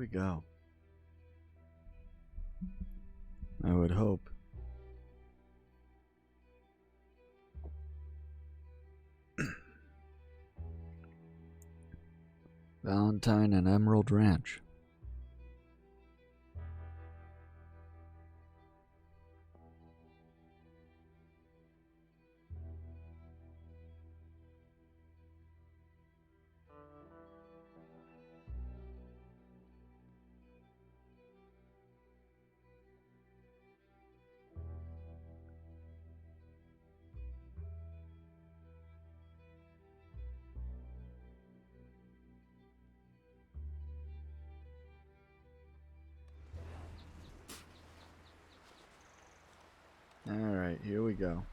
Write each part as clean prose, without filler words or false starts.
we go. I would hope. Valentine and Emerald Ranch. Alright, here we go.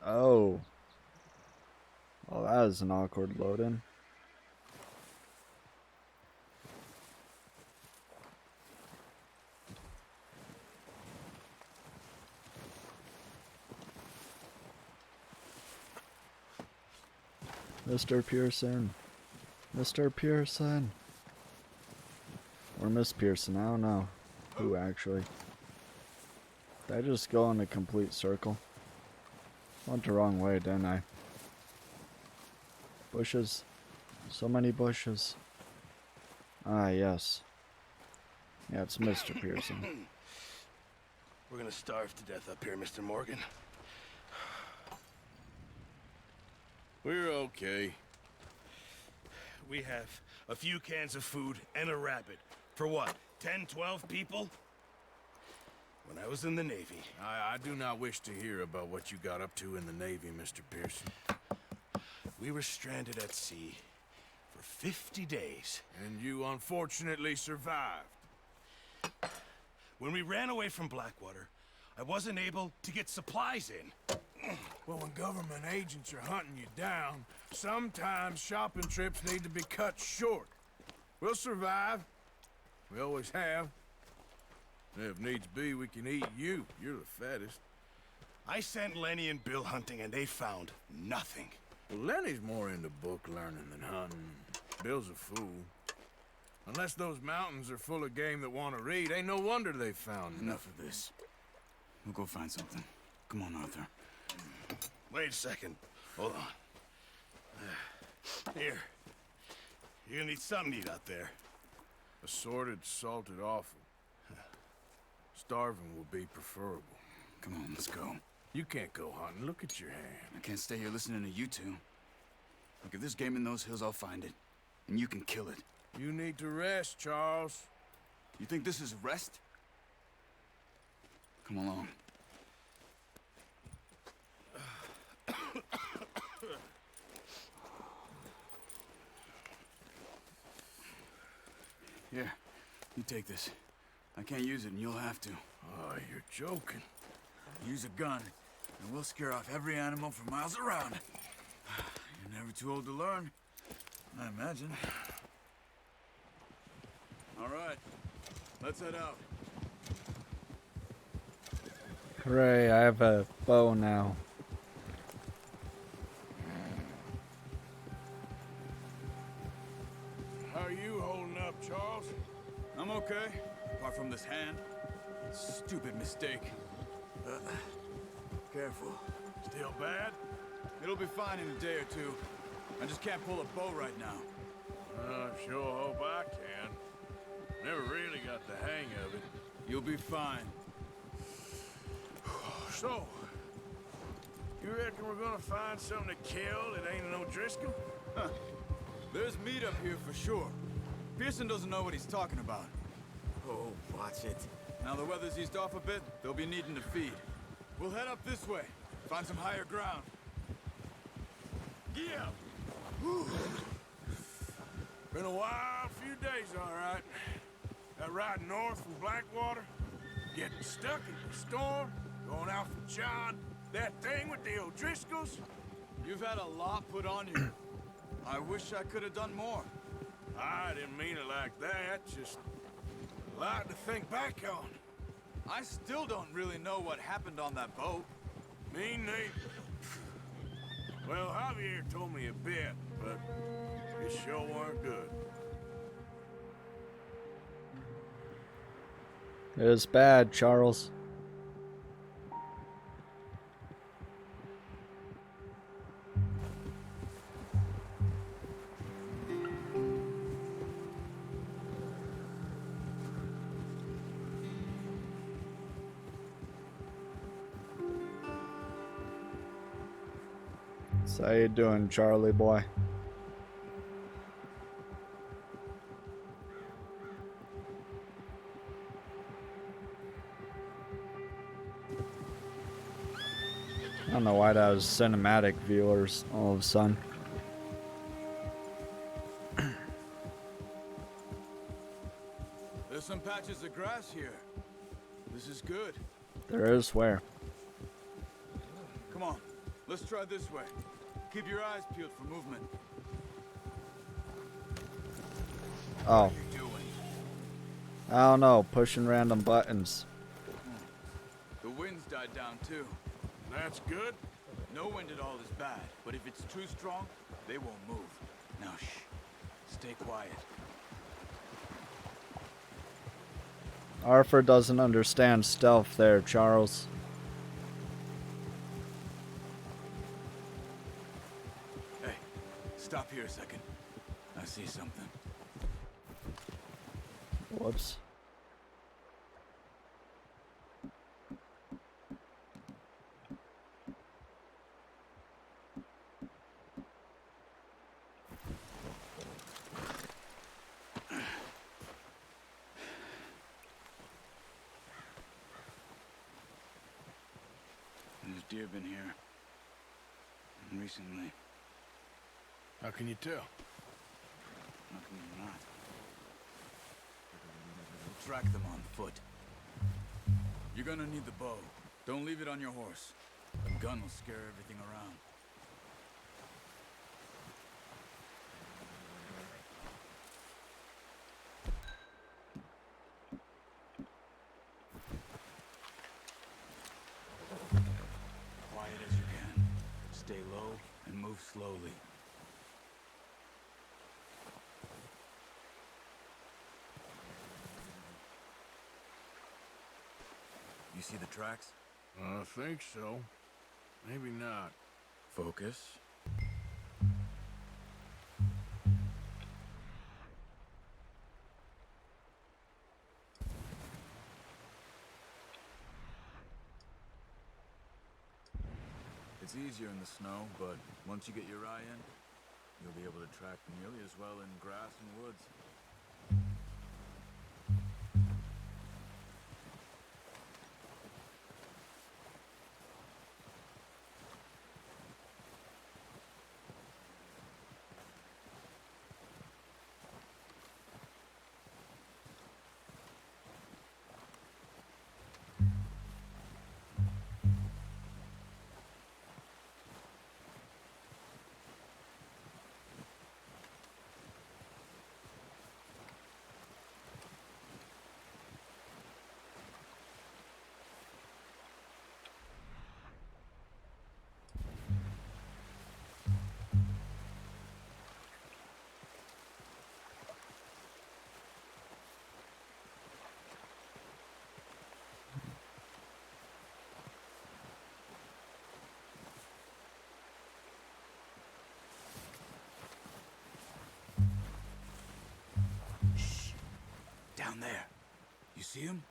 Oh. Well, that was an awkward load-in. Mr. Pearson. Mr. Pearson. Or Miss Pearson, I don't know. Who actually? Did I just go in a complete circle? Went the wrong way, didn't I? Bushes. So many bushes. Ah, yes. Yeah, it's Mr. Pearson. We're gonna starve to death up here, Mr. Morgan. We're okay. We have a few cans of food and a rabbit. For what? 10, 12 people? When I was in the Navy. I do not wish to hear about what you got up to in the Navy, Mr. Pearson. We were stranded at sea for 50 days. And you unfortunately survived. When we ran away from Blackwater, I wasn't able to get supplies in. Well, when government agents are hunting you down, sometimes shopping trips need to be cut short. We'll survive. We always have. If needs be, we can eat you. You're the fattest. I sent Lenny and Bill hunting, and they found nothing. Well, Lenny's more into book learning than hunting. Bill's a fool. Unless those mountains are full of game that want to read, ain't no wonder they found Enough of this. We'll go find something. Come on, Arthur. Wait a second. Hold on. Here. You're gonna need something to eat out there. Assorted, salted offal. Starving will be preferable. Come on, let's go. You can't go hunting. Look at your hand. I can't stay here listening to you two. Look, if there's game in those hills, I'll find it. And you can kill it. You need to rest, Charles. You think this is rest? Come along. Here, you take this. I can't use it, and you'll have to. Oh, you're joking. Use a gun, and we'll scare off every animal for miles around. You're never too old to learn, I imagine. All right, let's head out. Hooray, I have a bow now. How are you holding up, Charles? I'm okay, apart from this hand. Stupid mistake. Careful. Still bad? It'll be fine in a day or two. I just can't pull a bow right now. I sure hope I can. Never really got the hang of it. You'll be fine. So, you reckon we're gonna find something to kill that ain't no Driscoll? Huh. There's meat up here for sure. Pearson doesn't know what he's talking about. Oh, watch it. Now the weather's eased off a bit, they'll be needing to feed. We'll head up this way, find some higher ground. Yeah. Whew. Been a wild few days, all right. That ride north from Blackwater, getting stuck in the storm, going out from John, that thing with the O'Driscolls. You've had a lot put on you. I wish I could have done more. I didn't mean it like that, just a lot to think back on. I still don't really know what happened on that boat. Me neither. Well, Javier told me a bit. but it sure weren't good. It's bad, Charles. So how you doing, Charlie boy? I don't know why that was cinematic viewers all of a sudden. There's some patches of grass here. This is good. There is where. Come on, let's try this way. Keep your eyes peeled for movement. Oh, What are you doing? I don't know, pushing random buttons. The wind's died down too. That's good. No wind at all is bad, but if it's too strong, they won't move. Now shh. Stay quiet. Arthur doesn't understand stealth there, Charles. Hey, stop here a second. I see something. Whoops. There's deer been here. Recently. How can you tell? How can you not? We'll track them on foot. You're gonna need the bow. Don't leave it on your horse. The gun will scare everything around. Quiet as you can. Stay low and move slowly. You see the tracks? I think so. Maybe not. Focus. It's easier in the snow, but once you get your eye in, you'll be able to track nearly as well in grass and woods. Down there. You see him?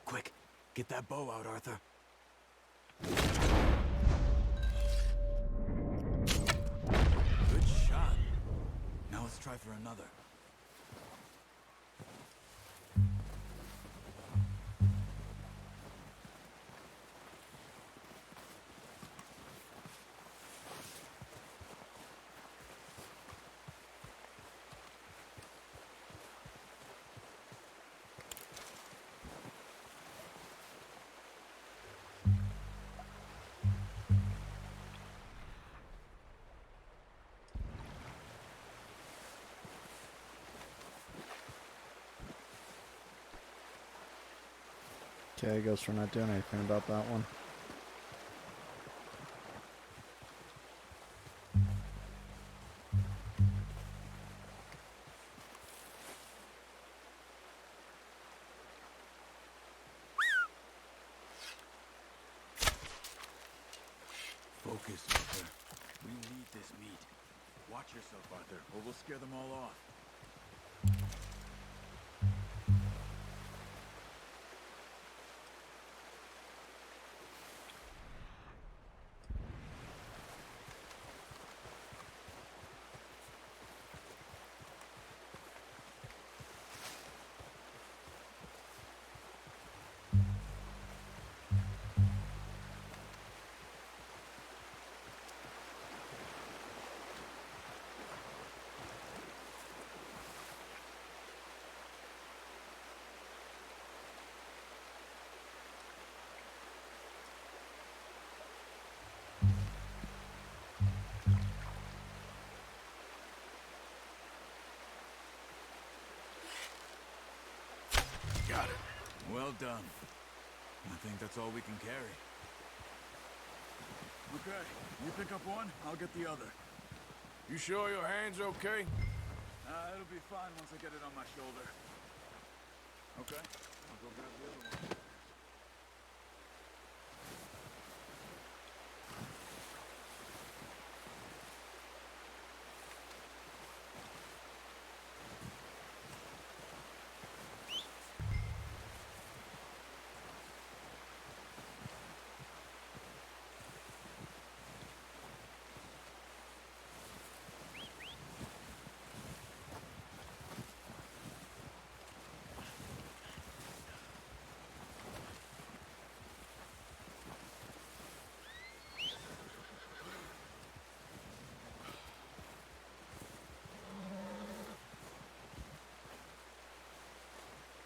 Quick, get that bow out, Arthur. Good shot. Now let's try for another. Okay, I guess we're not doing anything about that one. Focus, Arthur. We need this meat. Watch yourself, Arthur, or we'll scare them all off. Got it. Well done. I think that's all we can carry. Okay, you pick up one, I'll get the other. You sure your hand's okay? It'll be fine once I get it on my shoulder. Okay, I'll go grab the other one.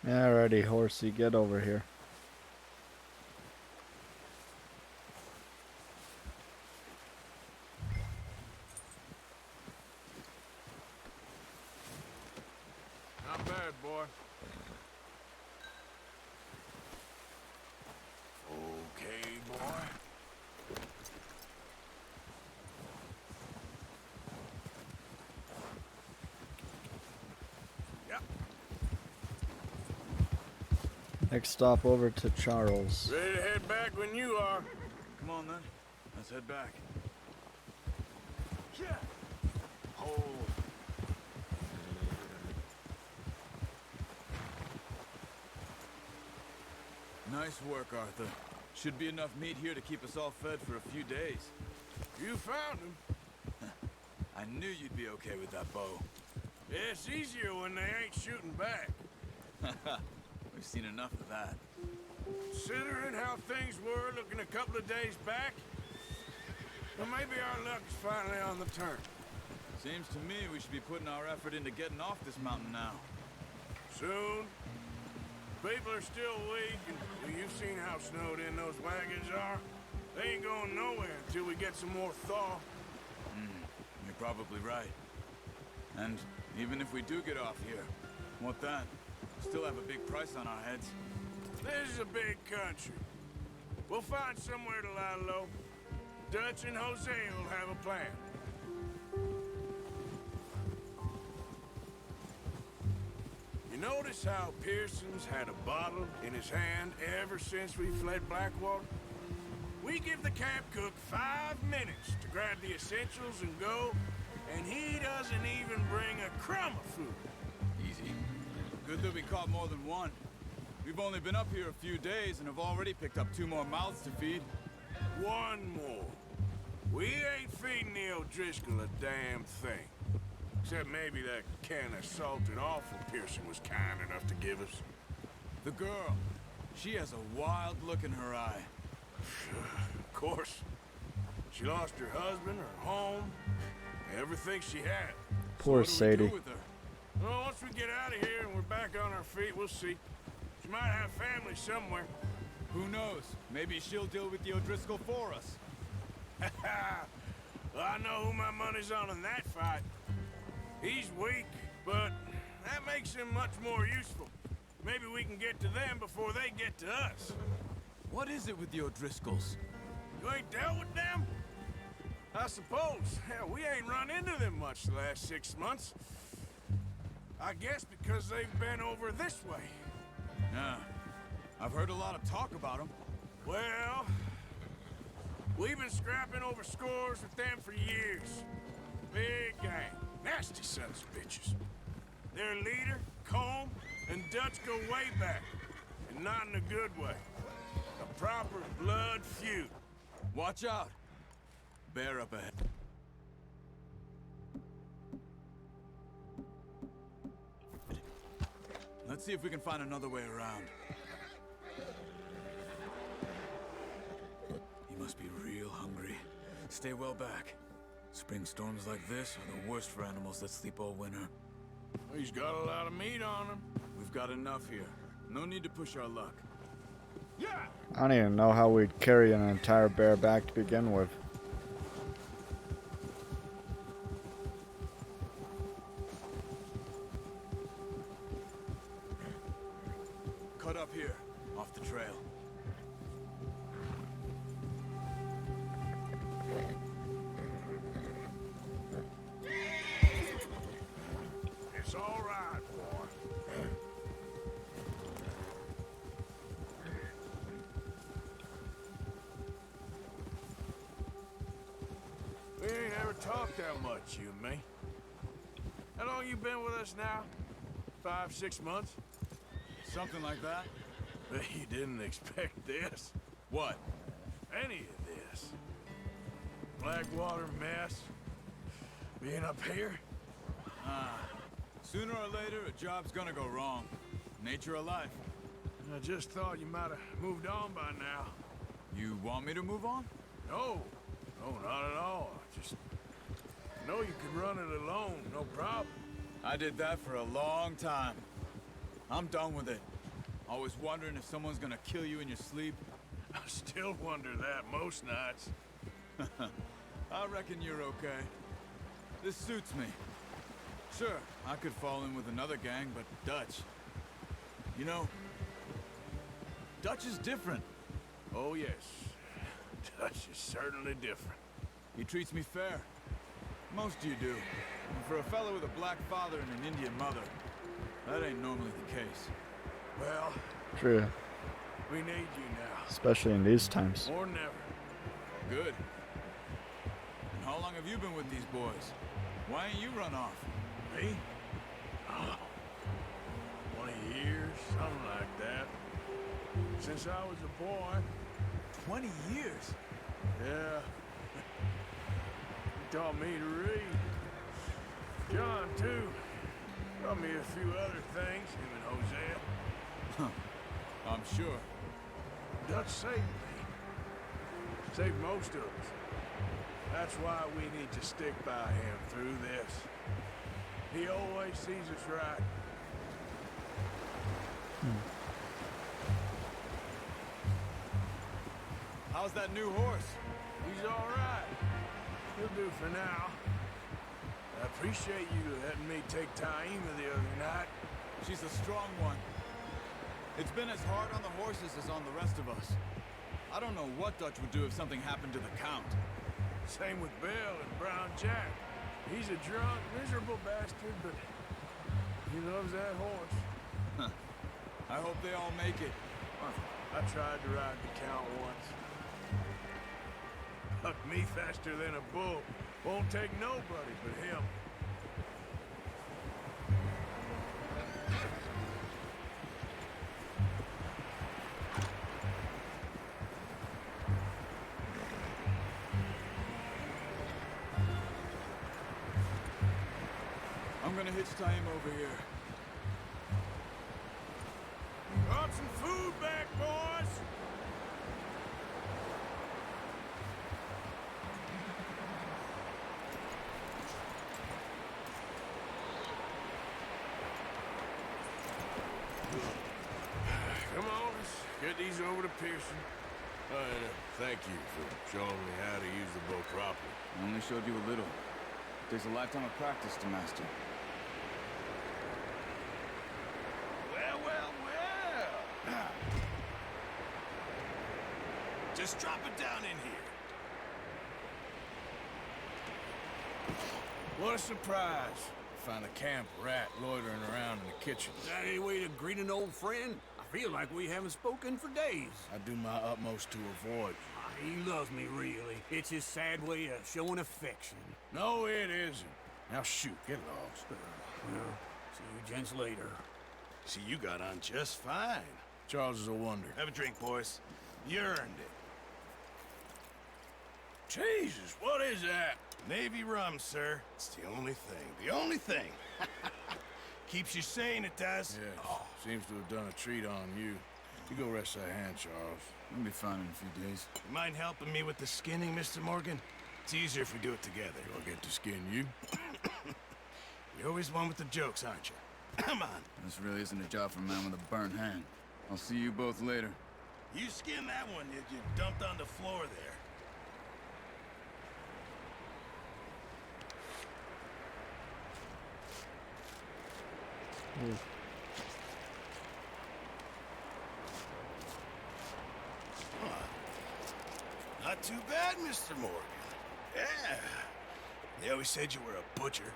Alrighty, horsey, get over here. Not bad, boy. Okay, boy. Yep. Next stop over to Charles. Ready to head back when you are. Come on then, let's head back. Yeah. Hold. Nice work, Arthur. Should be enough meat here to keep us all fed for a few days. You found him. I knew you'd be okay with that bow. It's easier when they ain't shooting back. We've seen enough of that. Considering how things were looking a couple of days back, well, maybe our luck is finally on the turn. Seems to me we should be putting our effort into getting off this mountain now. Soon. People are still weak, and well, you've seen how snowed in those wagons are. They ain't going nowhere until we get some more thaw. You're probably right. And even if we do get off here, what then? We still have a big price on our heads. This is a big country. We'll find somewhere to lie low. Dutch and Jose will have a plan. You notice how Pearson's had a bottle in his hand ever since we fled Blackwater? We give the camp cook 5 minutes to grab the essentials and go, and he doesn't even bring a crumb of food. Easy. Good that we caught more than one. We've only been up here a few days and have already picked up 2 more mouths to feed. One more. We ain't feeding the O'Driscoll a damn thing. Except maybe that can of salted offal Pearson was kind enough to give us. The girl. She has a wild look in her eye. Of course. She lost her husband, her home, everything she had. Poor What do we Sadie. do with her? Well, once we get out of here and we're back on our feet, we'll see. She might have family somewhere. Who knows? Maybe she'll deal with the O'Driscoll for us. Well, I know who my money's on in that fight. He's weak, but that makes him much more useful. Maybe we can get to them before they get to us. What is it with the O'Driscolls? You ain't dealt with them? I suppose. Hell, we ain't run into them much the last 6 months. I guess because they've been over this way. Yeah. I've heard a lot of talk about them. Well, We've been scrapping over scores with them for years. Big gang. Nasty sons of bitches. Their leader, Combe, and Dutch go way back. And not in a good way. A proper blood feud. Watch out. Bear up ahead. Let's see if we can find another way around. He must be real hungry. Stay well back. Spring storms like this are the worst for animals that sleep all winter. He's got a lot of meat on him. We've got enough here. No need to push our luck. Yeah! I don't even know how we'd carry an entire bear back to begin with. Cut up here, off the trail. It's all right, boy. We ain't ever talked that much, you and me. How long you been with us now? 5, 6 months? Something like that? Bet you didn't expect this. What? Any of this. Blackwater mess. Being up here? Sooner or later, a job's gonna go wrong. Nature of life. I just thought you might have moved on by now. You want me to move on? No. No, not at all. Just know you could run it alone, no problem. I did that for a long time. I'm done with it. Always wondering if someone's gonna kill you in your sleep. I still wonder that most nights. I reckon you're okay. This suits me. Sure, I could fall in with another gang, but Dutch... You know, Dutch is different. Oh, yes. Dutch is certainly different. He treats me fair. Most of you do. And for a fellow with a black father and an Indian mother, that ain't normally the case. Well, True. we need you now. Especially in these times. More than ever. Good. And how long have you been with these boys? Why ain't you run off? Me? Oh, 20 years, something like that. Since I was a boy. 20 years? Yeah. He taught me to read. John, too. Taught me a few other things, him and Hosea. I'm sure. Dutch saved me. Saved most of us. That's why we need to stick by him through this. He always sees us right. How's that new horse? He's all right. He'll do for now. I appreciate you letting me take Taima the other night. She's a strong one. It's been as hard on the horses as on the rest of us. I don't know what Dutch would do if something happened to the Count. Same with Bill and Brown Jack. He's a drunk, miserable bastard, but he loves that horse. I hope they all make it. I tried to ride the Count once. Hucked me faster than a bull. Won't take nobody but him. I'm gonna hitch Taima over here. Brought some food back, boys! Come on, let's get these over to Pearson. Thank you for showing me how to use the bow properly. I only showed you a little. It takes a lifetime of practice to master. Well, well, well. Just drop it down in here. What a surprise. Find a camp rat loitering around in the kitchen. Is that any way to greet an old friend? I feel like we haven't spoken for days. I do my utmost to avoid. I He loves me, really. It's his sad way of showing affection. No, it isn't. Now shoot, get lost. Well, see you gents later. See, you got on just fine. Charles is a wonder. Have a drink, boys. You earned it. Jesus, what is that? Navy rum, sir. It's the only thing. The only thing. Keeps you sane, it does. Yeah, seems to have done a treat on you. You go rest that hand, Charles. We'll be fine in a few days. You mind helping me with the skinning, Mr. Morgan? It's easier if we do it together. I'll get to skin you. You're always one with the jokes, aren't you? Come on. This really isn't a job for a man with a burnt hand. I'll see you both later. You skinned that one that you dumped on the floor there. Not too bad, Mr. Morgan. Yeah. They always said you were a butcher.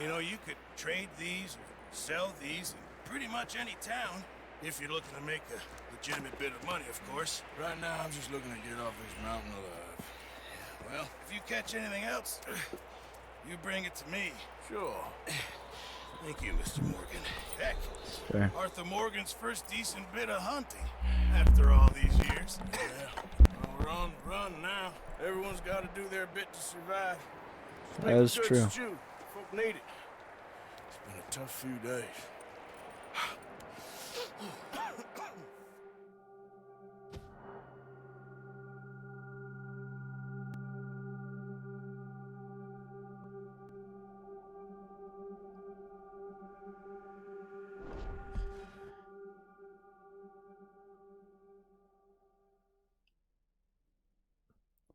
You know, you could trade these or sell these in pretty much any town. If you're looking to make a legitimate bit of money, of course. Right now, I'm just looking to get off this mountain alive. Well, if you catch anything else, you bring it to me. Sure. Thank you, Mr. Morgan. Heck, Fair. Arthur Morgan's first decent bit of hunting after all these years. Yeah. Well, we're on the run now. Everyone's got to do their bit to survive. Just That make is a good true. stew. Folk need it. It's been a tough few days.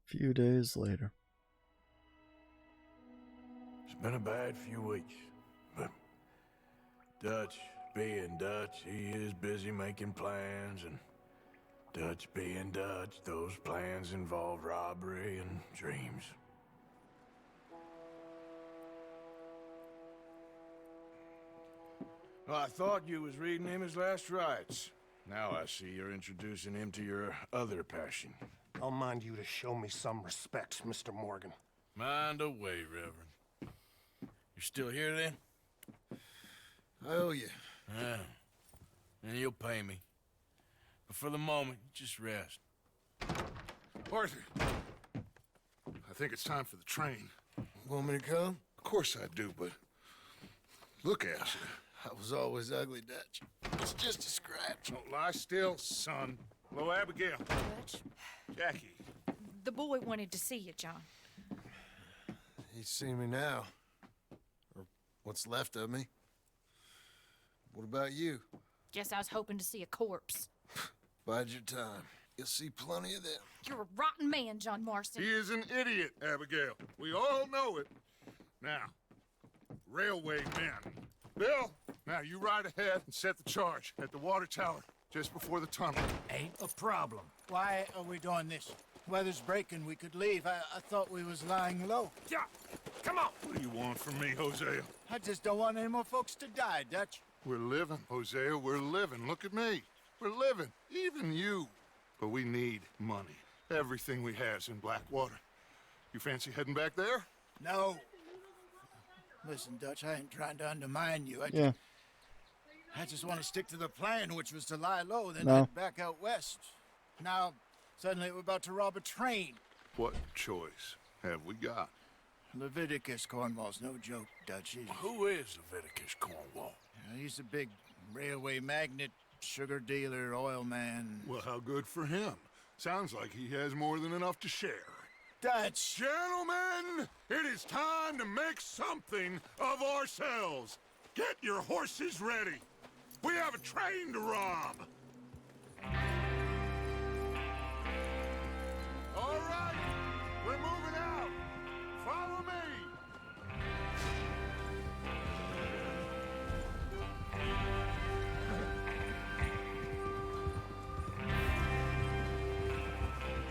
Few days later. It's been a bad few weeks, but Dutch being Dutch, he is busy making plans, and Dutch being Dutch, those plans involve robbery and dreams. Well, I thought you was reading him his last rites. Now I see you're introducing him to your other passion. I'll mind you to show me some respect, Mr. Morgan. Mind away, Reverend. You're still here, then? I owe you. Yeah. And you'll pay me. But for the moment, just rest. Arthur, I think it's time for the train. Want me to come? Of course I do, but look at you. I was always ugly, Dutch. It's just a scratch. Don't lie still, son. Hello, Abigail. Dutch, Jackie. the boy wanted to see you, John. He's seen me now. Or what's left of me. What about you? Guess I was hoping to see a corpse. Bide your time. You'll see plenty of them. You're a rotten man, John Marston. He is an idiot, Abigail. We all know it. Now, railway men. Bill, now you ride ahead and set the charge at the water tower just before the tunnel. Ain't a problem. Why are we doing this? Weather's breaking, we could leave. I thought we was lying low. Yeah, come on. What do you want from me, Hosea? I just don't want any more folks to die, Dutch. We're living, Hosea. We're living. Look at me. We're living. Even you. But we need money. Everything we have's in Blackwater. You fancy heading back there? No. Listen, Dutch, I ain't trying to undermine you. Yeah. I just want to stick to the plan, which was to lie low, then No. head back out west. Now, suddenly we're about to rob a train. What choice have we got? Leviticus Cornwall's no joke, Dutch. Who is Leviticus Cornwall? He's a big railway magnate, sugar dealer, oil man. Well, how good for him. Sounds like he has more than enough to share. Dutch! Gentlemen, it is time to make something of ourselves. Get your horses ready. We have a train to rob. All right, we're moving out. Follow me.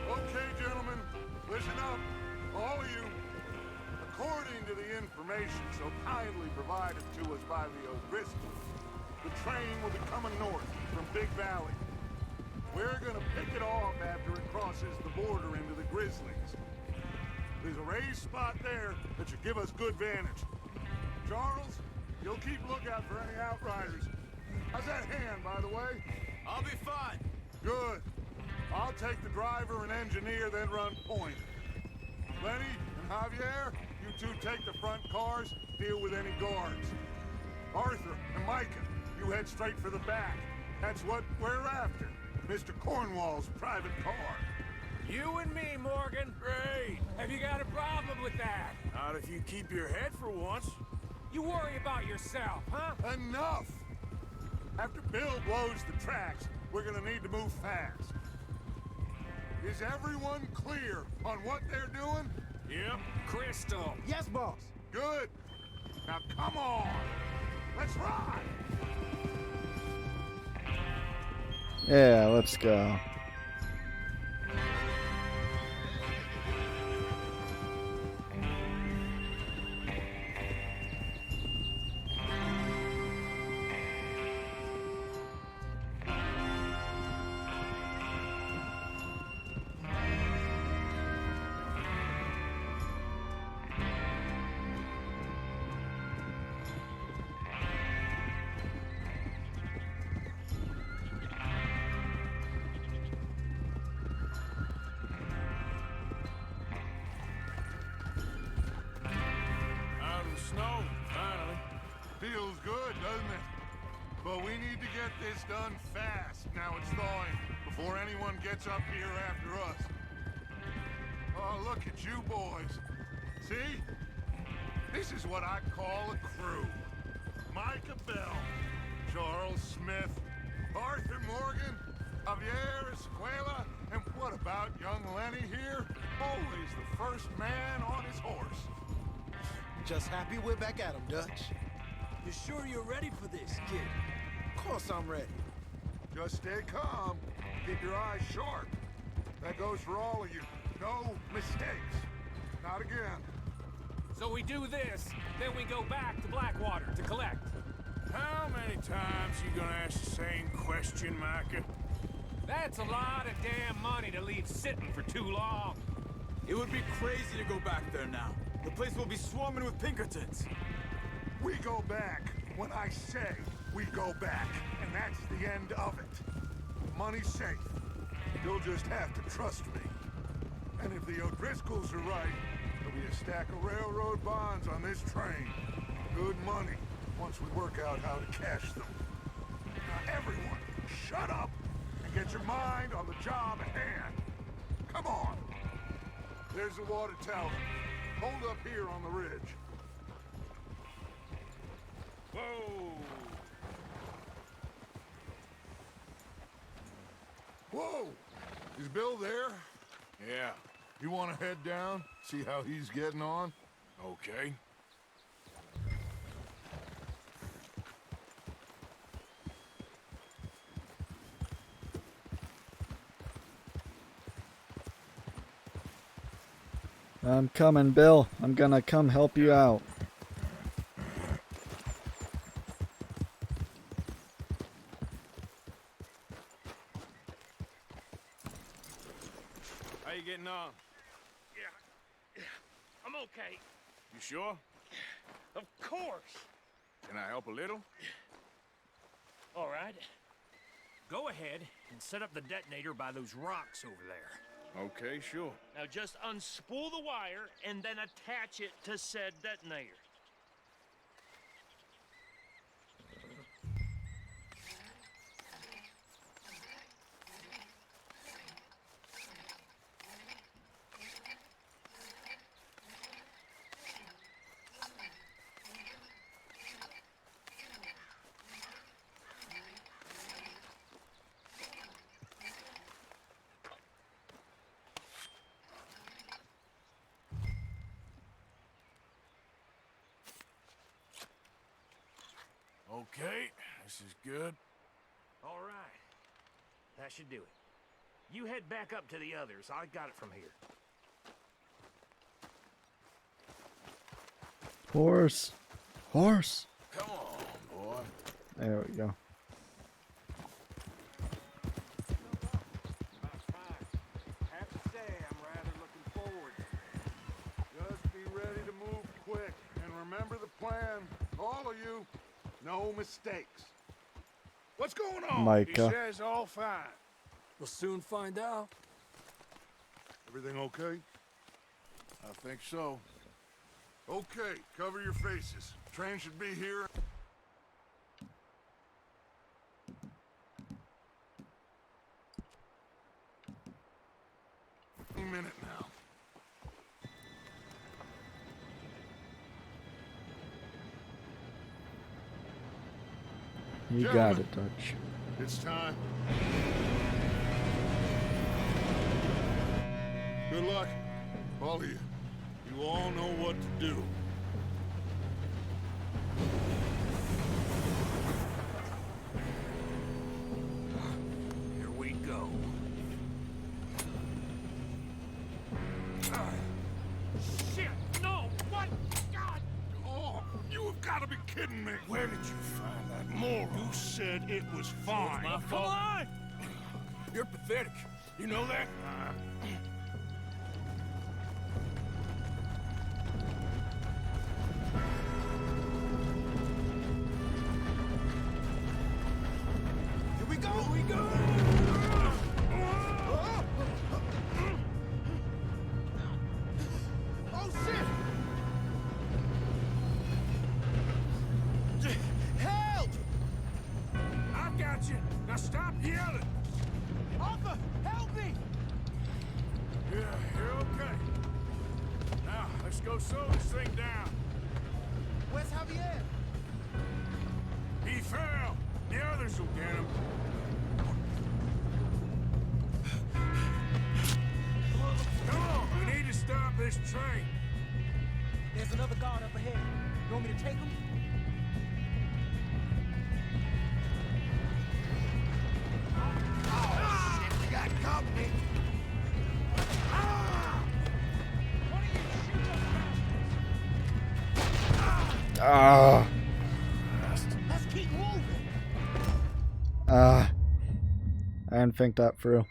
Okay, gentlemen, listen up, all of you. According to the information so kindly provided to us by the O'Driscolls, the train will be coming north from Big Valley. We're gonna pick it off after it crosses the border into the Grizzlies. There's a raised spot there that should give us good vantage. Charles, you'll keep lookout for any outriders. How's that hand, by the way? I'll be fine. Good. I'll take the driver and engineer, then run point. Lenny and Javier, you two take the front cars, deal with any guards. Arthur and Micah, you head straight for the back. That's what we're after. Mr. Cornwall's private car. You and me, Morgan. Great. Have you got a problem with that? Not if you keep your head for once. You worry about yourself, huh? Enough! After Bill blows the tracks, we're gonna need to move fast. Is everyone clear on what they're doing? Yep. Crystal. Yes, boss. Good. Now come on. Let's ride. Yeah, let's go. Out of the snow, finally. Feels good, doesn't it? But we need to get this done fast now it's thawing, before anyone gets up here after us. Oh, look at you boys. See? This is what I call a crew. Micah Bell, Charles Smith, Arthur Morgan, Javier Escuela, and what about young Lenny here? Always the first man on his horse. Just happy we're back at 'em, Dutch. You sure you're ready for this, kid? Of course I'm ready. Just stay calm. Keep your eyes sharp. That goes for all of you. No mistakes. Not again. So we do this, then we go back to Blackwater to collect. How many times you gonna ask the same question, Micah? That's a lot of damn money to leave sitting for too long. It would be crazy to go back there now. The place will be swarming with Pinkertons. We go back when I say we go back, and that's the end of it. Money's safe. You'll just have to trust me. And if the O'Driscolls are right, there'll be a stack of railroad bonds on this train. Good money, once we work out how to cash them. Now everyone, shut up and get your mind on the job at hand. Come on. There's the water tower. Hold up here on the ridge. Whoa! Whoa! Is Bill there? Yeah, You want to head down? See how he's getting on? okay. I'm coming, Bill. I'm gonna come help you out. How you getting on? Yeah, I'm okay. You sure? Of course. Can I help a little? All right. Go ahead and set up the detonator by those rocks over there. Okay, sure. Now just unspool the wire and then attach it to said detonator. Okay, this is good. All right. That should do it. You head back up to the others. I got it from here. Horse. Horse. Come on, boy. There we go. No mistakes. What's going on? Micah. He says all fine. We'll soon find out. Everything okay? I think so. Okay, cover your faces. Train should be here. Any minute now. You got Gentlemen. it, Dutch. It's time. Good luck, all of you. You all know what to do. Here we go. Shit! No! What? God! Oh, you have got to be kidding me. Where did you find that moron? You said it was fine. My Come fault. on! You're pathetic. You know that? Here we go! Here we go! Oh, shit! Help! I got you. Now stop yelling. Arthur, help me! Yeah, you're okay. Now, let's go slow this thing down. Where's Javier? He fell. The others will get him. Come on, we need to stop this train. There's another guard up ahead. You want me to take him? Oh, shit, we got company. Ah. Let's keep moving. I didn't think that through.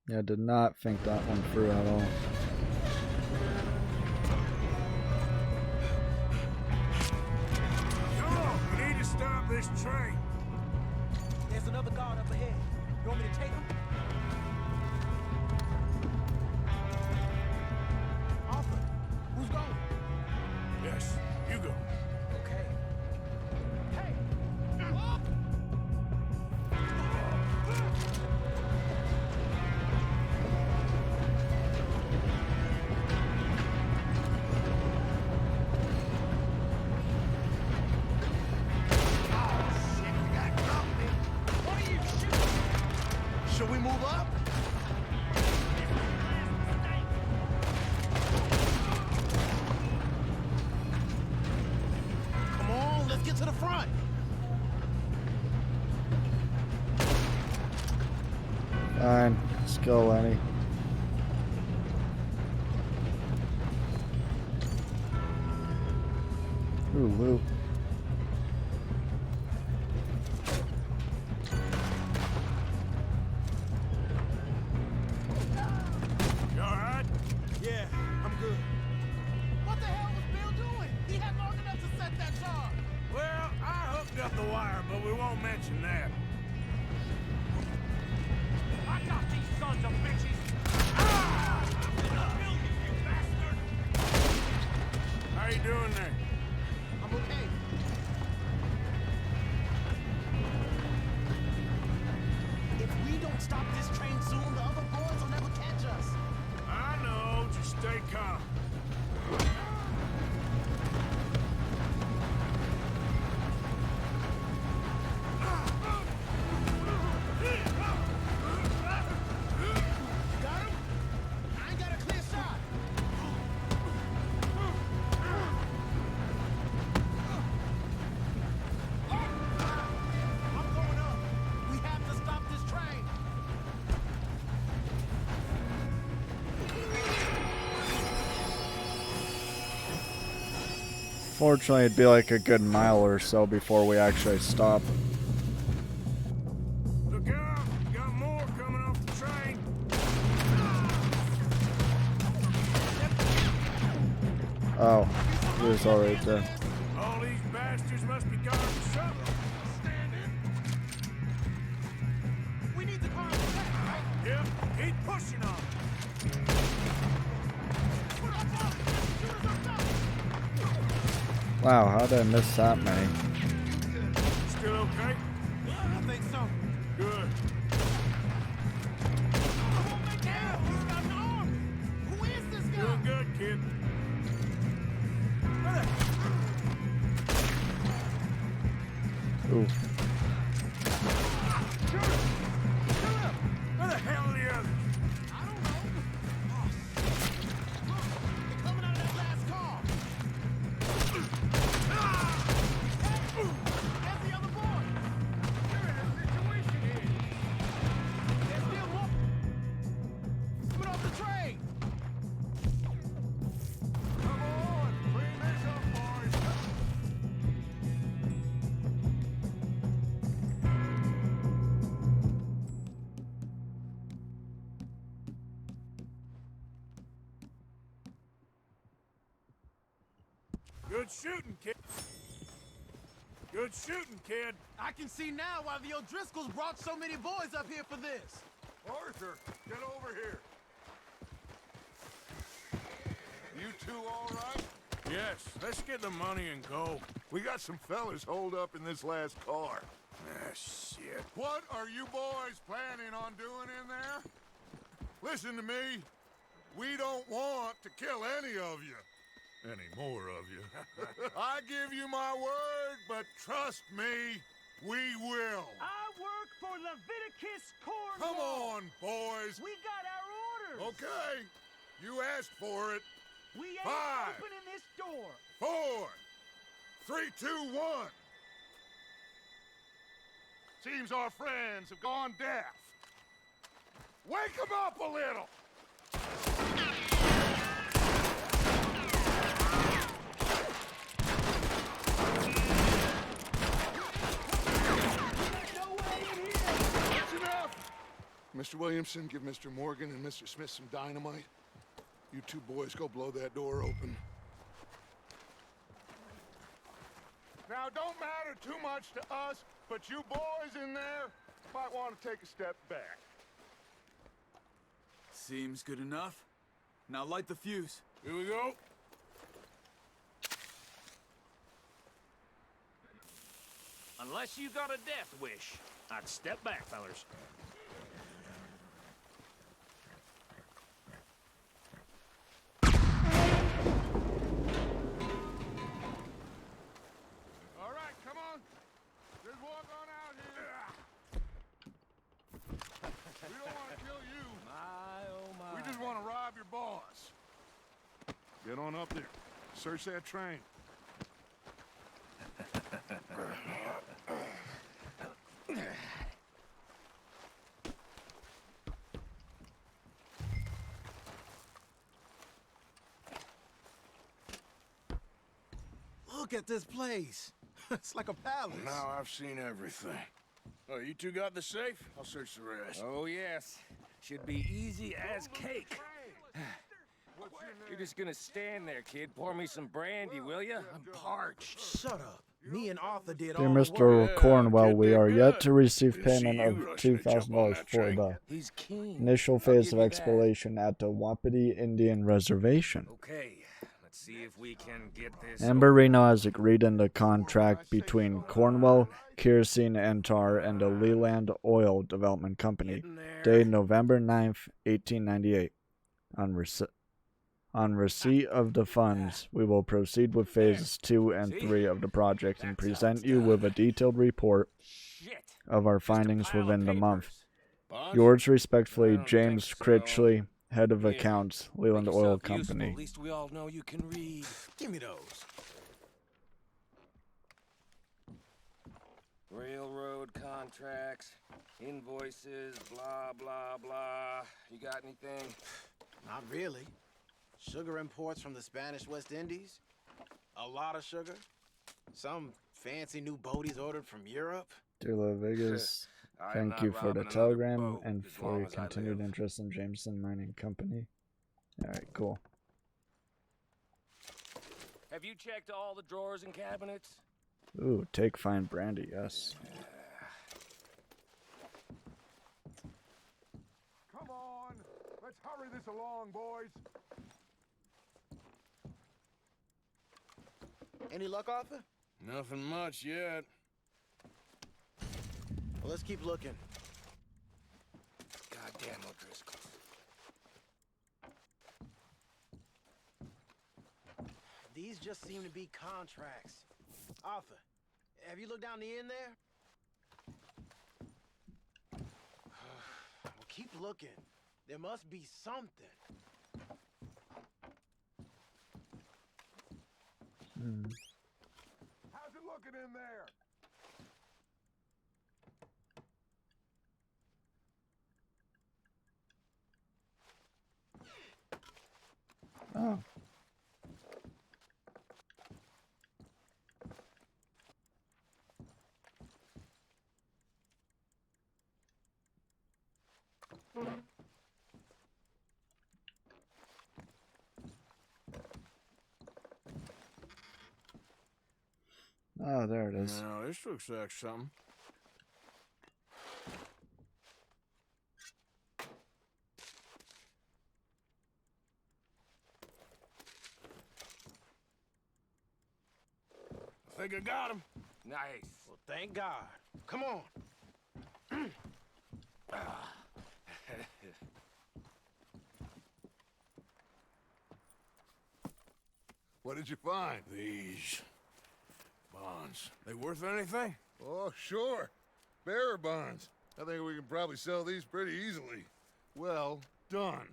Yeah, I did not think that one through at all. Come on, we need to stop this train. There's another guard up ahead. You want me to take him? Arthur, who's going? Yes, you go. Okay. Hey! Should we move up? Come on, let's get to the front. Fine. Let's go, Lenny. Ooh, loot. You all right? Yeah, I'm good. What the hell was Bill doing? He had long enough to set that charge. Well, I hooked up the wire, but we won't mention that. I got these sons of bitches! How you doing there? I'm okay. If we don't stop this train soon, the other boys will never catch us. I know, just stay calm. Got him? I ain't got a clear shot. I'm going up. We have to stop this train. Fortunately, it'd be like a good mile or so before we actually stop. Look out! Got more coming off the train. Oh, he was already dead. All these bastards must be guarding something. We need the car back, right? Yep, keep pushing on. Wow, how did I miss that many? Still okay? I think so. Good. Damn, he's got an arm. Who is this guy? Doing good, kid. Ooh. Where the hell are the others? I don't know. Look, they're coming out of that last car. That's the other boy. We're in a situation here. There's still more. Put off the train. Come on, clean this up, boys. Good shooting, kid. Good shooting, kid. I can see now why the O'Driscolls brought so many boys up here for this. Arthur, get over here. You two all right? Yes, let's get the money and go. We got some fellas holed up in this last car. Ah, shit. What are you boys planning on doing in there? Listen to me. We don't want to kill any of you. Any more of you. I give you my word, but trust me, we will. I work for Leviticus Cornwall. Come on, boys. We got our orders. Okay, you asked for it. We ain't 5, opening this door. 4, 3, 2, 1. Seems our friends have gone deaf. Wake them up a little. Mr. Williamson, give Mr. Morgan and Mr. Smith some dynamite. You two boys go blow that door open. Now, don't matter too much to us, but you boys in there might want to take a step back. Seems good enough. Now light the fuse. Here we go. Unless you got a death wish, I'd step back, fellers. All right, come on. Just walk on out here. We don't want to kill you. My, oh my. We just want to rob your boss. Get on up there. Search that train. Look at this place. It's like a palace. Now I've seen everything. Oh, you two got the safe? I'll search the rest. Oh, yes. Should be easy as cake. You're just gonna stand there, kid. Pour me some brandy, will you? I'm parched. Shut up. Me and Arthur did Dear all the Mr. work. Cornwell, we are yet to receive You payment see of you rushing to jump on $2,000 that for train. the He's keen. initial I'll phase give of you that. exploration at the Wapiti Indian Reservation. Okay, let's see if we can get this. Amberino has agreed in the contract between Cornwell, Kerosene and Tar, and the Leland Oil Development Company, Getting there. dated November 9th, 1898. On receipt of the funds, we will proceed with phases 2 and 3 of the project and present you with a detailed report Shit. of our Just a findings pile of within the month. papers. Boss? Yours I respectfully, don't James think so. Critchley, Head of Here, Accounts, Make Leland Oil yourself useful. Company. At least we all know you can read. Give me those. Railroad contracts, invoices, blah, blah, blah. You got anything? Not really. Sugar imports from the Spanish West Indies. A lot of sugar. Some fancy new boaties ordered from Europe. Dear Levigas, I am thank not you for the robbing another telegram boat and as for long your as I continued live. interest in Jameson Mining Company. Alright, cool. Have you checked all the drawers and cabinets? Ooh, take fine brandy, yes. Come on, let's hurry this along, boys. Any luck, Arthur? Nothing much yet. Well, let's keep looking. Goddamn O'Driscoll. These just seem to be contracts. Arthur, have you looked down the end there? Well, keep looking. There must be something. How's it looking in there? Oh. Oh, there it is. Now, this looks like something. I think I got him. Nice. Well, thank God. Come on. What did you find? These bonds. They worth anything? Oh, sure. Bearer bonds. I think we can probably sell these pretty easily. Well done.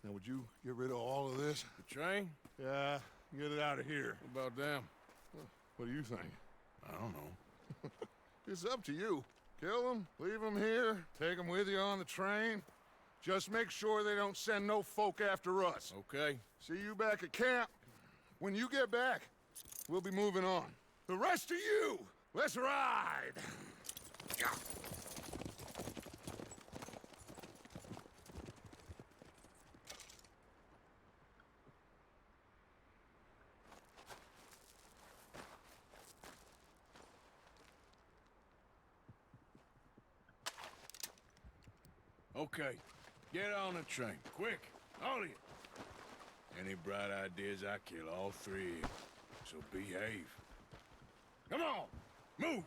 Now, would you get rid of all of this? The train? Yeah, get it out of here. What about them? What do you think? I don't know. It's up to you. Kill them, leave them here, take them with you on the train. Just make sure they don't send no folk after us. Okay. See you back at camp. When you get back, we'll be moving on. The rest of you, let's ride! Okay. Get on the train. Quick. All of you. Any bright ideas, I kill all three of you. So behave. Come on! Move!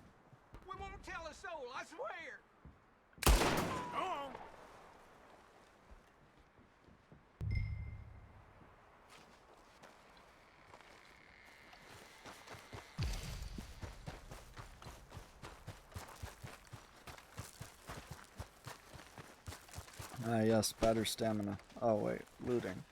We won't tell a soul, I swear! Come on! Ah, yes, better stamina. Oh, wait, looting.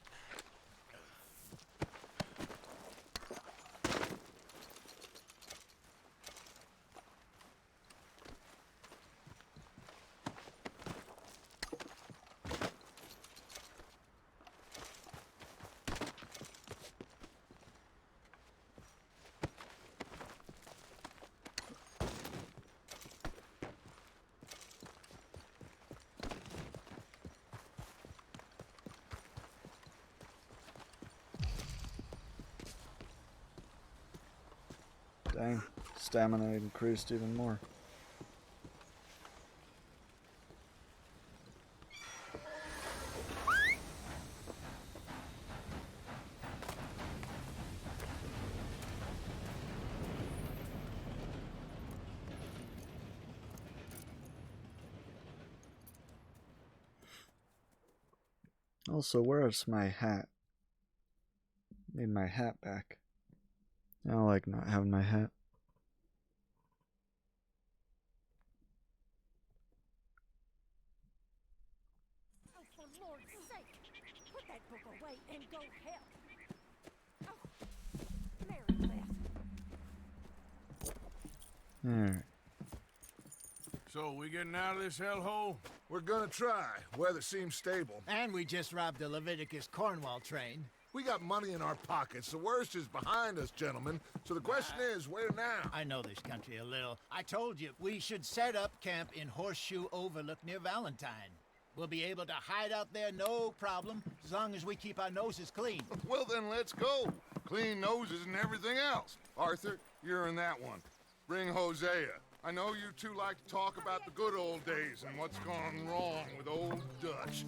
Dang, stamina increased even more. Also, where's my hat? Need my hat back. I don't like not having my hat. Oh, for Lord's sake, put that book away and go help. Oh, Mary Beth. Alright. So, we getting out of this hellhole? We're gonna try. Weather seems stable. And we just robbed the Leviticus Cornwall train. We got money in our pockets. The worst is behind us, gentlemen. So the question is, where now? I know this country a little. I told you, we should set up camp in Horseshoe Overlook near Valentine. We'll be able to hide out there no problem, as long as we keep our noses clean. Well, then let's go. Clean noses and everything else. Arthur, you're in that one. Bring Hosea. I know you two like to talk about the good old days and what's gone wrong with old Dutch.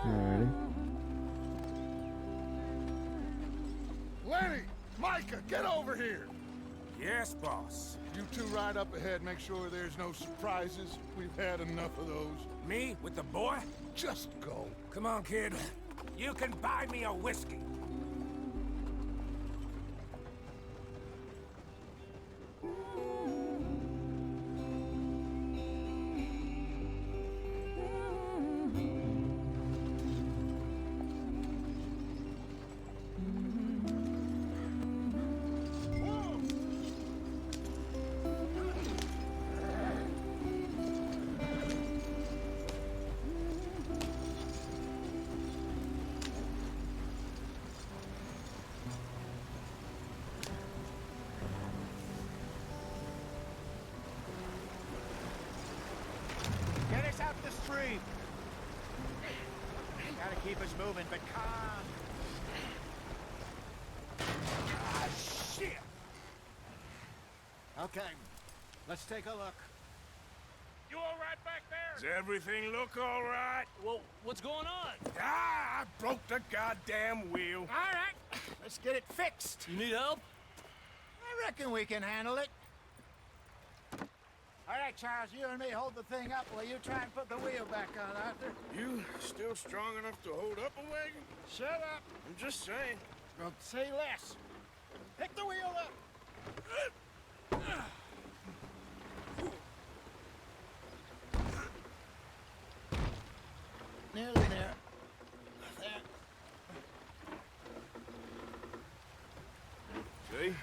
Alrighty. Lenny! Micah, get over here! Yes, boss. You two ride up ahead, make sure there's no surprises. We've had enough of those. Me with the boy? Just go. Come on, kid. You can buy me a whiskey. Get us out the stream. Gotta keep us moving, but calm. Ah, shit! Okay, let's take a look. You all right back there? Does everything look all right? Well, what's going on? Ah, I broke the goddamn wheel. All right, let's get it fixed. You need help? I reckon we can handle it. All right, Charles, you and me hold the thing up while you try and put the wheel back on, Arthur. You still strong enough to hold up a wagon? Shut up. I'm just saying. Well, say less. Pick the wheel up. Nearly there. There. See?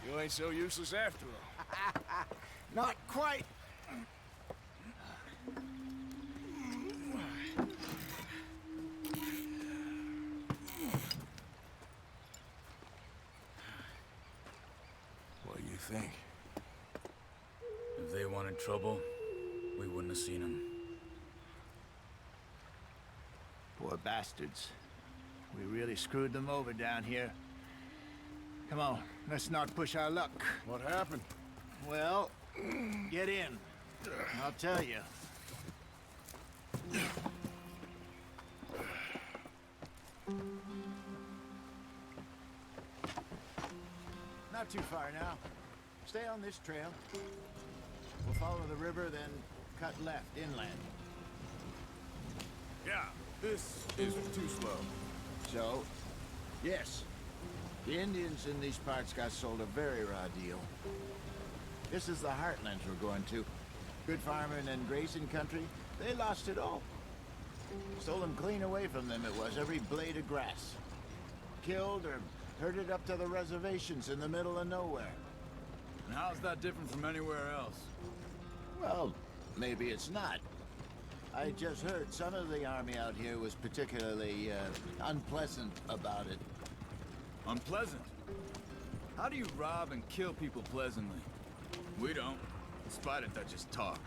You ain't so useless after all. Not quite. What do you think? If they wanted trouble, we wouldn't have seen them. Poor bastards. We really screwed them over down here. Come on, let's not push our luck. What happened? Well, get in. I'll tell you. Not too far now. Stay on this trail. We'll follow the river, then cut left inland. Yeah, this isn't too slow. So, yes, the Indians in these parts got sold a very raw deal. This is the heartlands we're going to. Good farming and grazing country, they lost it all. Stolen clean away from them it was, every blade of grass. Killed or herded up to the reservations in the middle of nowhere. And how's that different from anywhere else? Well, maybe it's not. I just heard some of the army out here was particularly unpleasant about it. Unpleasant? How do you rob and kill people pleasantly? We don't, despite it that just talk.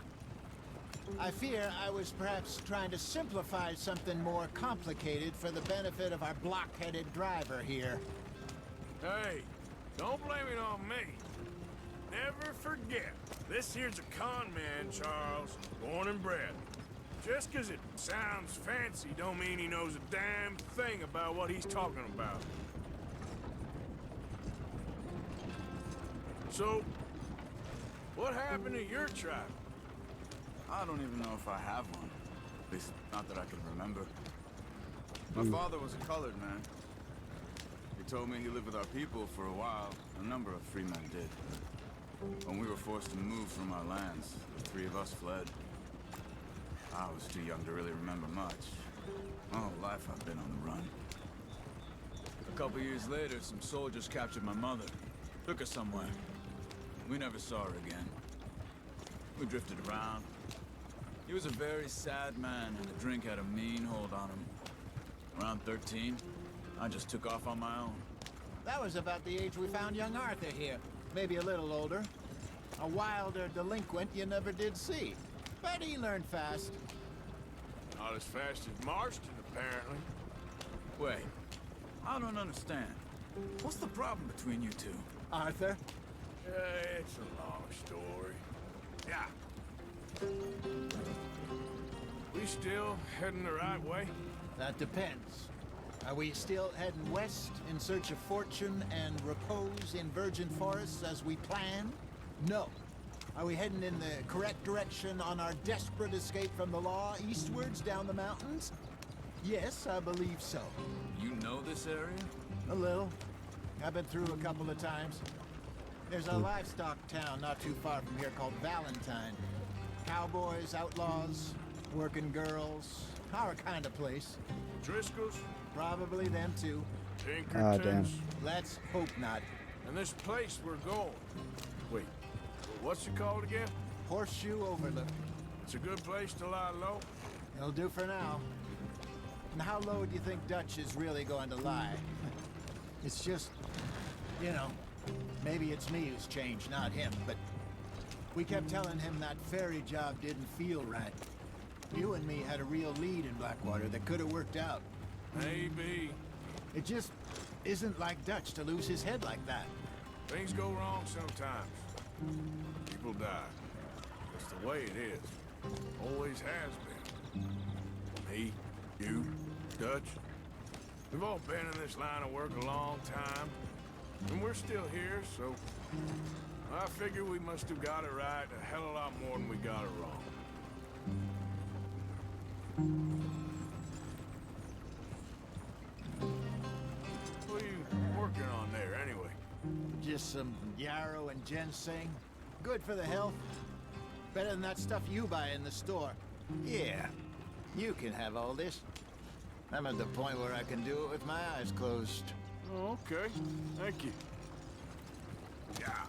I fear I was perhaps trying to simplify something more complicated for the benefit of our block-headed driver here. Hey, don't blame it on me. Never forget, this here's a con man, Charles, born and bred. Just 'cause it sounds fancy don't mean he knows a damn thing about what he's talking about. So, what happened to your tribe? I don't even know if I have one. At least, not that I can remember. My father was a colored man. He told me he lived with our people for a while. A number of free men did. When we were forced to move from our lands, the three of us fled. I was too young to really remember much. My whole life I've been on the run. A couple years later, some soldiers captured my mother. Took her somewhere. We never saw her again. We drifted around. He was a very sad man, and the drink had a mean hold on him. Around 13, I just took off on my own. That was about the age we found young Arthur here. Maybe a little older. A wilder delinquent you never did see. But he learned fast. Not as fast as Marston, apparently. Wait, I don't understand. What's the problem between you two? Arthur? It's a long story. Yeah. We still heading the right way? That depends. Are we still heading west in search of fortune and repose in virgin forests as we planned? No. Are we heading in the correct direction on our desperate escape from the law eastwards down the mountains? Yes, I believe so. You know this area? A little. I've been through a couple of times. There's a livestock town not too far from here called Valentine. Cowboys, outlaws, working girls, our kind of place. Driscoll's? Probably them too. Pinkertons? damn. Let's hope not. And this place we're going. Wait, what's it called again? Horseshoe Overlook. It's a good place to lie low? It'll do for now. And how low do you think Dutch is really going to lie? It's just, you know, maybe it's me who's changed, not him, but we kept telling him that ferry job didn't feel right. You and me had a real lead in Blackwater that could have worked out. Maybe. It just isn't like Dutch to lose his head like that. Things go wrong sometimes. People die. It's the way it is. Always has been. Me, you, Dutch. We've all been in this line of work a long time. And we're still here, so I figure we must have got it right a hell of a lot more than we got it wrong. What are you working on there, anyway? Just some yarrow and ginseng. Good for the health. Better than that stuff you buy in the store. Yeah, you can have all this. I'm at the point where I can do it with my eyes closed. Oh, okay. Thank you. Yeah.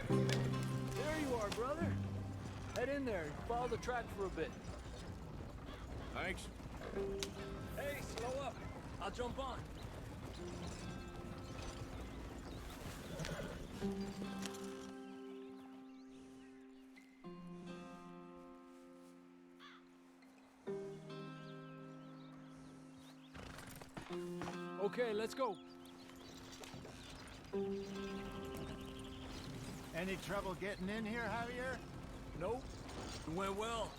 There you are, brother. Head in there and follow the track for a bit. Thanks. Hey, slow up. I'll jump on. Okay, let's go. Any trouble getting in here, Javier? Nope. It went well.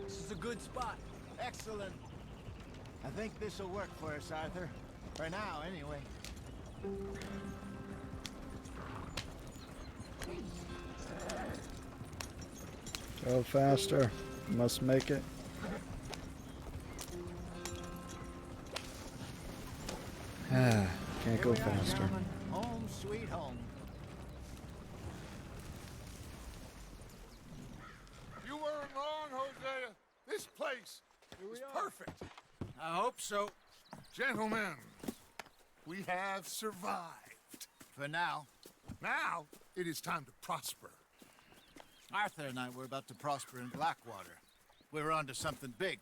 This is a good spot. Excellent. I think this'll work for us, Arthur. For now, anyway. Go faster. Must make it. Can't go faster. Gentlemen. Home sweet home. You weren't wrong, Hosea. This place is perfect. I hope so. Gentlemen, we have survived. For now. Now, it is time to prosper. Arthur and I were about to prosper in Blackwater. We were onto something big.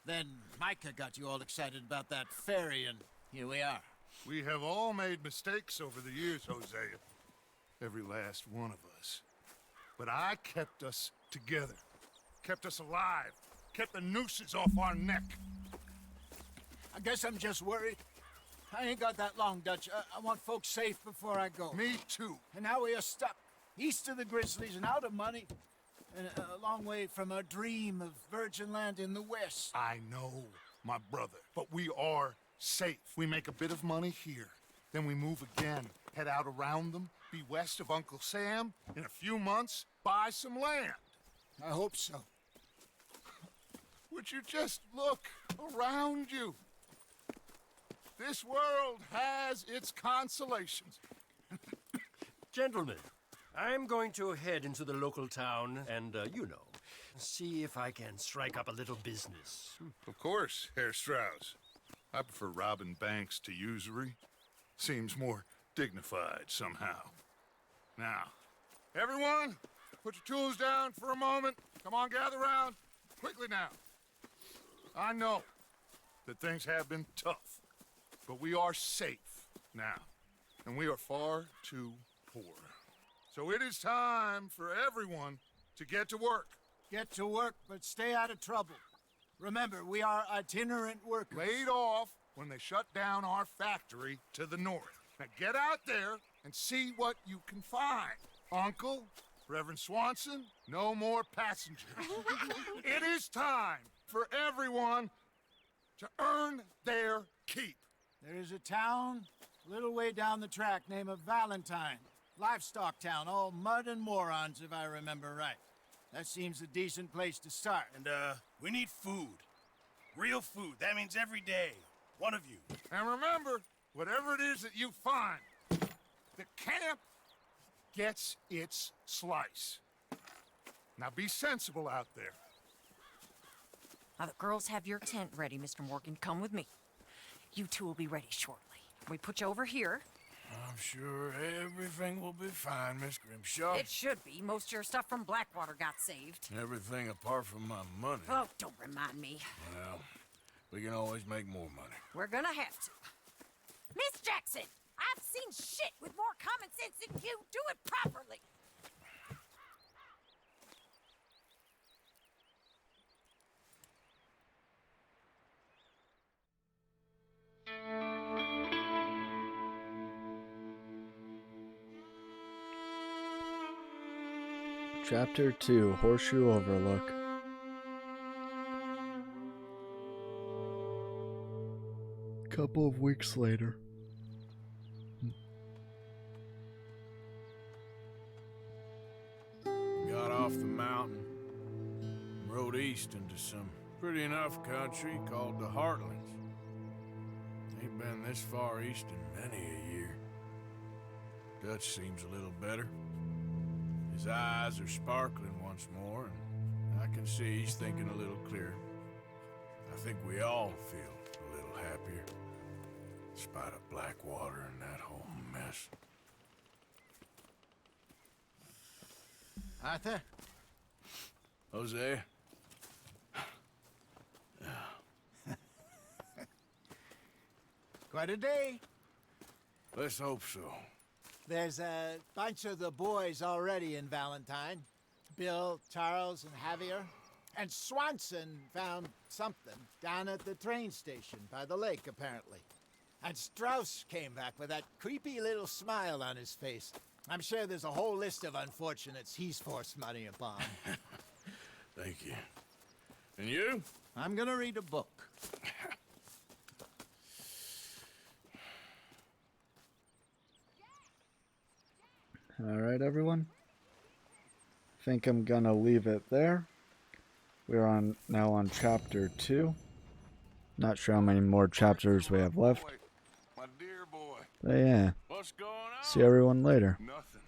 Then Micah got you all excited about that ferry, and here we are. We have all made mistakes over the years, Hosea. Every last one of us. But I kept us together. Kept us alive. Kept the nooses off our neck. I guess I'm just worried. I ain't got that long, Dutch. I want folks safe before I go. Me too. And now we are stuck, east of the Grizzlies and out of money, and a long way from our dream of virgin land in the west. I know, my brother, but we are safe. We make a bit of money here, then we move again, head out around them, be west of Uncle Sam, in a few months, buy some land. I hope so. Would you just look around you? This world has its consolations. Gentlemen, I'm going to head into the local town and, see if I can strike up a little business. Of course, Herr Strauss. I prefer robbing banks to usury. Seems more dignified somehow. Now, everyone, put your tools down for a moment. Come on, gather round. Quickly now. I know that things have been tough. But we are safe now, and we are far too poor. So it is time for everyone to get to work. Get to work, but stay out of trouble. Remember, we are itinerant workers. Laid off when they shut down our factory to the north. Now get out there and see what you can find. Uncle, Reverend Swanson, no more passengers. It is time for everyone to earn their keep. There is a town a little way down the track named Valentine. Livestock town, all mud and morons, if I remember right. That seems a decent place to start. And, we need food. Real food. That means every day. One of you. And remember, whatever it is that you find, the camp gets its slice. Now be sensible out there. Now, the girls have your tent ready, Mr. Morgan. Come with me. You two will be ready shortly. We put you over here. I'm sure everything will be fine, Miss Grimshaw. It should be. Most of your stuff from Blackwater got saved. Everything apart from my money. Oh, don't remind me. Well, we can always make more money. We're gonna have to. Miss Jackson, I've seen shit with more common sense than you. Do it properly. Chapter 2, Horseshoe Overlook. Couple of weeks later. Got off the mountain, rode east into some pretty enough country called the Heartlands. Ain't been this far east in many a year. Dutch seems a little better. His eyes are sparkling once more, and I can see he's thinking a little clearer. I think we all feel a little happier, in spite of Blackwater and that whole mess. Arthur? Hosea? Quite a day. Let's hope so. There's a bunch of the boys already in Valentine. Bill, Charles, and Javier. And Swanson found something down at the train station by the lake, apparently. And Strauss came back with that creepy little smile on his face. I'm sure there's a whole list of unfortunates he's forced money upon. Thank you. And you? I'm gonna read a book. Alright, everyone. Think I'm gonna leave it there. We're now on chapter 2. Not sure how many more chapters we have left. My dear boy. But yeah. What's going on? See everyone later. Nothing.